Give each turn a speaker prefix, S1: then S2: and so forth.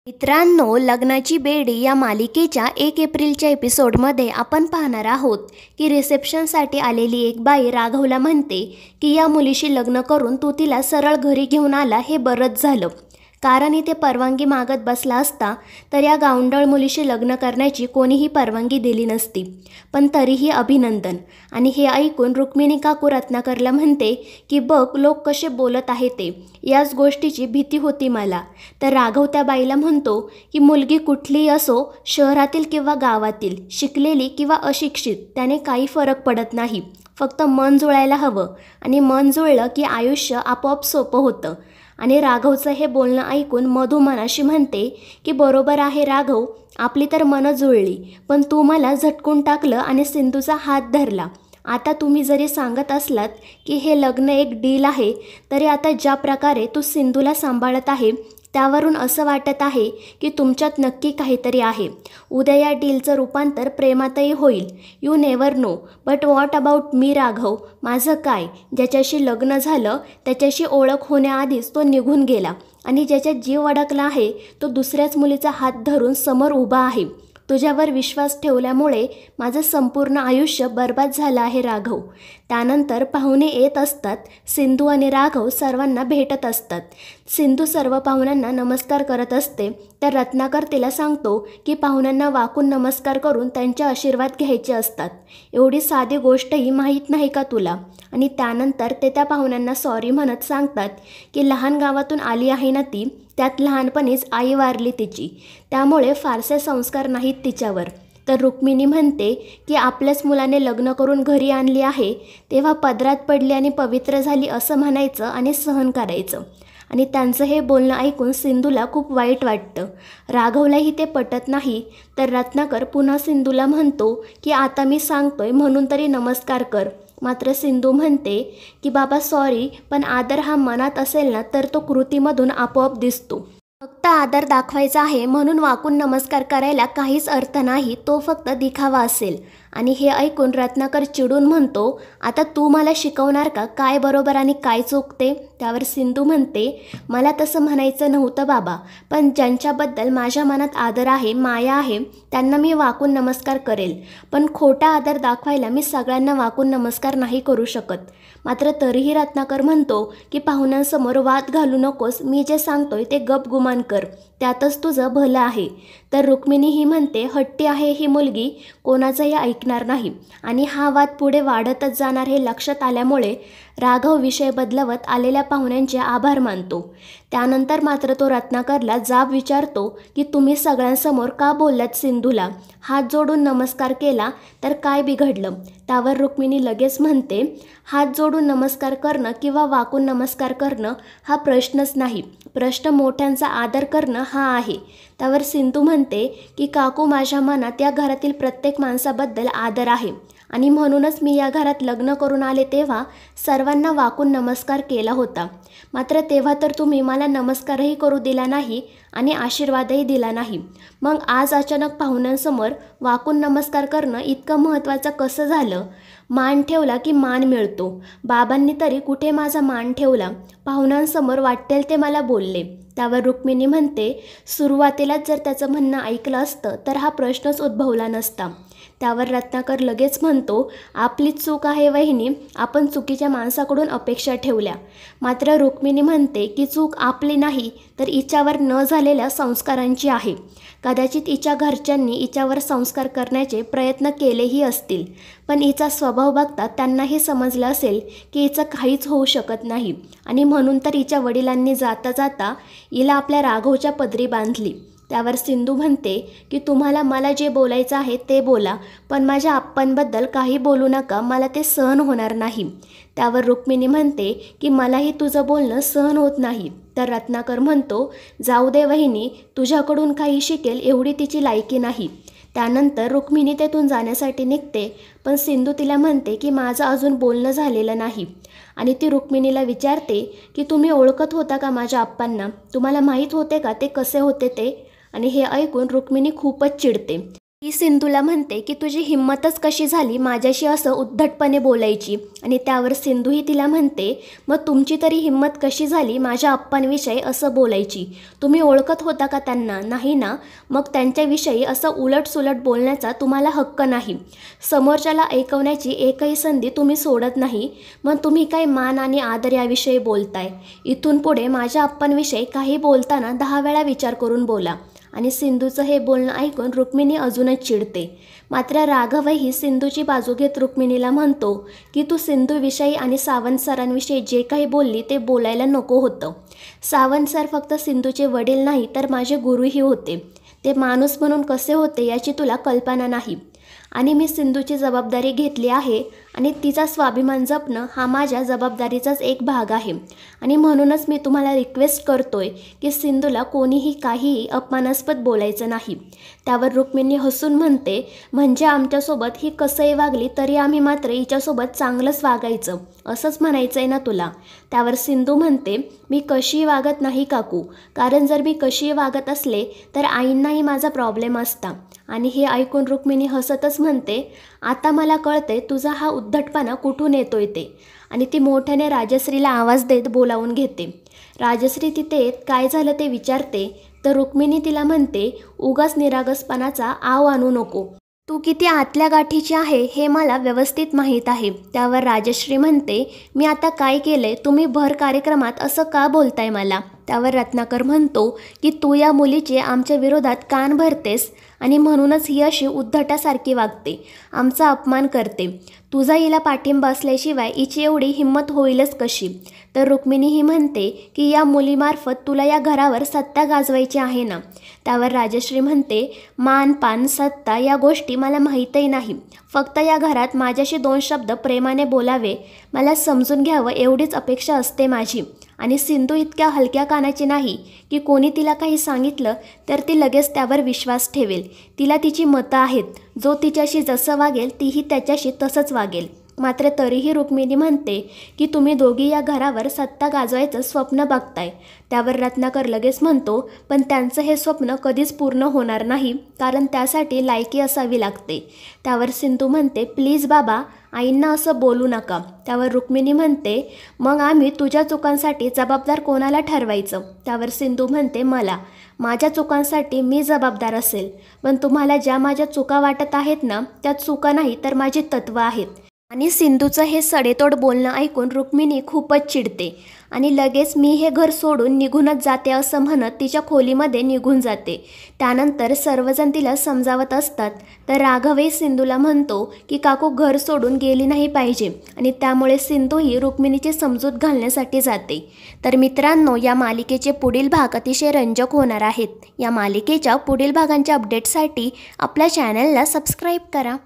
S1: मित्रांनो, लग्नाची बेडी या मालिकेच्या 1 एप्रिलच्या एपिसोडमध्ये आपण पाहणार आहोत की रिसेप्शनसाठी आलेली एक बाई राघवला म्हणते की या मुलीशी लग्न करून तू तिला सरळ घरी घेऊन आला हे बरंच झालं, कारण इथे परवानगी मागत बसला असता तर या गावंढळ मुलीशी लग्न करण्याची कोणीही परवानगी दिली नसती. पण तरीही अभिनंदन. आणि हे ऐकून रुक्मिणी काकू रत्नाकरला म्हणते की बघ लोक कसे बोलत आहे ते, याच गोष्टीची भीती होती मला. तर राघव त्या बाईला म्हणतो की मुलगी कुठलीही असो, शहरातील किंवा गावातील, शिकलेली किंवा अशिक्षित, त्याने काही फरक पडत नाही. फक्त मन जुळायला हवं आणि मन जुळलं की आयुष्य आपोआप सोपं होतं. आणि राघवचं हे बोलणं ऐकून मधू मनाशी म्हणते की बरोबर आहे राघव, आपली तर मनं जुळली, पण तू मला झटकून टाकलं आणि सिंधूचा हात धरला. आता तुम्ही जरी सांगत असलात की हे लग्न एक डील आहे, तरी आता ज्या प्रकारे तू सिंधूला सांभाळत आहे त्यावरून असं वाटत आहे की तुमच्यात नक्की काहीतरी आहे. उद्या या डीलचं रूपांतर प्रेमातही होईल. You never know. But what about me Raghav? माझं काय? ज्याच्याशी लग्न झालं त्याच्याशी ओळख होण्याआधीच तो निघून गेला आणि ज्याच्यात जीव अडकला आहे तो दुसऱ्याच मुलीचा हात धरून समोर उभा आहे. तुझ्यावर विश्वास ठेवल्यामुळे माझं संपूर्ण आयुष्य बर्बाद झालं आहे राघव. त्यानंतर पाहुणे येत असतात. सिंधू आणि राघव सर्वांना भेटत असतात. सिंधू सर्व पाहुण्यांना नमस्कार करत असते, तर रत्नाकर तिला सांगतो की पाहुण्यांना वाकून नमस्कार करून त्यांचे आशीर्वाद घ्यायचे असतात. एवढी साधी गोष्टही माहीत नाही का तुला? आणि त्यानंतर ते त्या पाहुण्यांना सॉरी म्हणत सांगतात की लहान गावातून आली आहे ना ती, त्यात लहानपणीच आई वारली तिची, त्यामुळे फारसे संस्कार नाहीत तिच्यावर. तर रुक्मिणी म्हणते की आपल्याच मुलाने लग्न करून घरी आणली आहे, तेव्हा पदरात पडली आणि पवित्र झाली असं म्हणायचं आणि सहन करायचं. आणि त्यांचं हे बोलणं ऐकून सिंधूला खूप वाईट वाटतं. राघवलाही ते पटत नाही. तर रत्नाकर पुन्हा सिंधूला म्हणतो की आता मी सांगतोय म्हणून तरी नमस्कार कर. मात्र सिंधू म्हणते की बाबा सॉरी, पण आदर हा मनात असेल ना तर तो कृतीमधून आपोआप दिसतो. फक्त आदर दाखवायचा आहे म्हणून वाकून नमस्कार करायला काहीच अर्थ नाही, तो फक्त दिखावा असेल. आणि हे ऐकून रत्नाकर चिडून म्हणतो, आता तू मला शिकवणार का काय बरोबर आणि काय चुकते? त्यावर सिंधू म्हणते, मला तसं म्हणायचं नव्हतं बाबा, पण ज्यांच्याबद्दल माझ्या मनात आदर आहे, माया आहे, त्यांना मी वाकून नमस्कार करेल. पण खोटा आदर दाखवायला मी सगळ्यांना वाकून नमस्कार नाही करू शकत. मात्र तरीही रत्नाकर म्हणतो की पाहुण्यांसमोर वाद घालू नकोस, मी जे सांगतोय ते गपगुमान कर, त्यातच तुझं भलं आहे. तर रुक्मिणी ही म्हणते, हट्टी आहे ही मुलगी, कोणाचंही ऐकणार नाही. आणि हा वाद पुढे वाढतच जाणार हे लक्षात आल्यामुळे राघव विषय बदलवत आलेल्या पाहुण्यांचे आभार मानतो. त्यानंतर मात्र तो रत्नाकरला जाब विचारतो की तुम्ही सगळ्यांसमोर का बोललात सिंधूला? हात जोडून नमस्कार केला तर काय बिघडलं? त्यावर रुक्मिणी लगेच म्हणते, हात जोडून नमस्कार करणं किंवा वाकून नमस्कार करणं हा प्रश्नच नाही, प्रश्न मोठ्यांचा आदर करणं हा आहे. त्यावर सिंधू म्हणते की काकू, माझ्या मनात या घरातील प्रत्येक माणसाबद्दल आदर आहे आणि म्हणूनच मी या घरात लग्न करून आले तेव्हा सर्वांना वाकून नमस्कार केला होता. मात्र तेव्हा तर तुम्ही मला नमस्कारही करू दिला नाही आणि आशीर्वादही दिला नाही. मग आज अचानक पाहुण्यांसमोर वाकून नमस्कार करणं इतकं महत्त्वाचं कसं झालं? मान ठेवला की मान मिळतो. बाबांनी तरी कुठे माझा मान ठेवला? पाहुण्यांसमोर वाटेल ते मला बोलले. त्यावर रुक्मिणी म्हणते, सुरुवातीलाच जर त्याचं म्हणणं ऐकलं असतं तर हा प्रश्नच उद्भवला नसता. त्यावर रत्नाकर लगेच म्हणतो, आपलीच चूक आहे वहिनी, आपण चुकीच्या माणसाकडून अपेक्षा ठेवल्या. मात्र रुक्मिणी म्हणते की चूक आपली नाही तर हिच्यावर न झालेल्या संस्कारांची आहे. कदाचित हिच्या घरच्यांनी हिच्यावर संस्कार करण्याचे प्रयत्न केलेही असतील, पण हिचा स्वभाव बघता त्यांनाही समजलं असेल की हिचं काहीच होऊ शकत नाही आणि म्हणून तर हिच्या वडिलांनी जाता जाता हिला आपल्या राघवच्या पदरी बांधली. त्यावर सिंधू म्हणते की तुम्हाला मला जे बोलायचं आहे ते बोला, पण माझ्या आप्पांबद्दल काही बोलू नका, मला ते सहन होणार नाही. त्यावर रुक्मिणी म्हणते की मलाही तुझं बोलणं सहन होत नाही. तर रत्नाकर म्हणतो, जाऊ दे वहिनी, तुझ्याकडून काही शिकेल एवढी तिची लायकी नाही. त्यानंतर रुक्मिणी तेथून जाण्यासाठी निघते, पण सिंधू तिला म्हणते की माझं अजून बोलणं झालेलं नाही. आणि ती रुक्मिणीला विचारते की तुम्ही ओळखत होता का माझ्या आप्पांना? तुम्हाला माहीत होते का ते कसे होते ते? आणि हे ऐकून रुक्मिणी खूपच चिडते. ती सिंधूला म्हणते की तुझी हिंमतच कशी झाली माझ्याशी असं उद्धटपणे बोलायची. आणि त्यावर सिंधूही तिला म्हणते, मग तुमची तरी हिंमत कशी झाली माझ्या आप्पांविषयी असं बोलायची? तुम्ही ओळखत होता का त्यांना? नाही ना? मग त्यांच्याविषयी असं उलटसुलट बोलण्याचा तुम्हाला हक्क नाही. समोरच्याला ऐकवण्याची एकही संधी तुम्ही सोडत नाही. मग तुम्ही काय मान आणि आदर याविषयी बोलताय? इथून पुढे माझ्या आप्पांविषयी काही बोलताना 10 वेळा विचार करून बोला. आणि सिंधूचं हे बोलणं ऐकून रुक्मिणी अजूनच चिडते. मात्र राघवही सिंधूची बाजू घेत रुक्मिणीला म्हणतो की तू सिंधूविषयी आणि सावंत सरांविषयी जे काही बोलली ते बोलायला नको होतं. सावंत सर फक्त सिंधूचे वडील नाही तर माझे गुरुही होते. ते माणूस म्हणून कसे होते याची तुला कल्पना नाही. आणि मी सिंधूची जबाबदारी घेतली आहे आणि तिचा स्वाभिमान जपणं हा माझ्या जबाबदारीचाच एक भाग आहे. आणि म्हणूनच मी तुम्हाला रिक्वेस्ट करतोय की सिंधूला कोणीही काहीही अपमानास्पद बोलायचं नाही. त्यावर रुक्मिणी हसून म्हणते, म्हणजे आमच्यासोबत ही कसंही वागली तरी आम्ही मात्र हिच्यासोबत चांगलंच वागायचं असंच म्हणायचं आहे ना तुला? त्यावर सिंधू म्हणते, मी कशीही वागत नाही काकू, कारण जर मी कशीही वागत असले तर आईंनाही माझा प्रॉब्लेम असता. आणि हे ऐकून रुक्मिणी हसतच म्हणते, आता मला कळते तुझा हा उद्धटपणा कुठून येतोय ते. आणि ती मोठ्याने राजश्रीला आवाज देत बोलावून घेते. राजश्री तिथे येत काय झालं ते विचारते तर रुक्मिणी तिला म्हणते, उगाच निरागसपणाचा आव आणू नको. तू किती आतल्या गाठीची आहे हे मला व्यवस्थित माहीत आहे. त्यावर राजश्री म्हणते, मी आता काय केलंय? तुम्ही भर कार्यक्रमात असं का बोलताय मला? त्यावर रत्नाकर म्हणतो की तू या मुलीचे आमच्या विरोधात कान भरतेस आणि म्हणूनच ही अशी उद्धटासारखी वागते, आमचा अपमान करते. तुझा हिला पाठिंबा असल्याशिवाय हिची एवढी हिंमत होईलच कशी? तर रुक्मिणीही म्हणते की या मुलीमार्फत तुला या घरावर सत्ता गाजवायची आहे ना? त्यावर राजश्री म्हणते, मान पान सत्ता या गोष्टी मला माहीतही नाही. फक्त या घरात माझ्याशी 2 शब्द प्रेमाने बोलावे, मला समजून घ्यावं एवढीच अपेक्षा असते माझी. आणि सिंधू इतक्या हलक्या कानाची नाही की कोणी तिला काही सांगितलं तर ती लगेच त्यावर विश्वास ठेवेल. तिला तिची मतं आहेत. जो तिच्याशी जसं वागेल तीही त्याच्याशी तसंच वागेल. मात्र तरीही रुक्मिणी म्हणते की तुम्ही दोघी या घरावर सत्ता गाजवायचं स्वप्न बघताय. त्यावर रत्नाकर लगेच म्हणतो, पण त्यांचं हे स्वप्न कधीच पूर्ण होणार नाही, कारण त्यासाठी लायकी असावी लागते. त्यावर सिंधू म्हणते, प्लीज बाबा, आईंना असं बोलू नका. त्यावर रुक्मिणी म्हणते, मग आम्ही तुझ्या चुकांसाठी जबाबदार कोणाला ठरवायचं? त्यावर सिंधू म्हणते, मला. माझ्या चुकांसाठी मी जबाबदार असेल, पण तुम्हाला ज्या माझ्या चुका वाटत आहेत ना त्या चुका नाही तर माझी तत्त्वं आहेत. आणि सिंधूचं हे सडेतोड बोलणं ऐकून रुक्मिणी खूपच चिडते आणि लगेच मी हे घर सोडून निघूनच जाते असं म्हणत तिच्या खोलीमध्ये निघून जाते. त्यानंतर सर्वजण तिला समजावत असतात तर राघवही सिंधूला म्हणतो की काकू घर सोडून गेली नाही पाहिजे आणि त्यामुळे सिंधूही रुक्मिणीची समजूत घालण्यासाठी जाते. तर मित्रांनो, या मालिकेचे पुढील भाग अतिशय रंजक होणार आहेत. या मालिकेच्या पुढील भागांच्या अपडेटसाठी आपल्या चॅनलला सबस्क्राईब करा.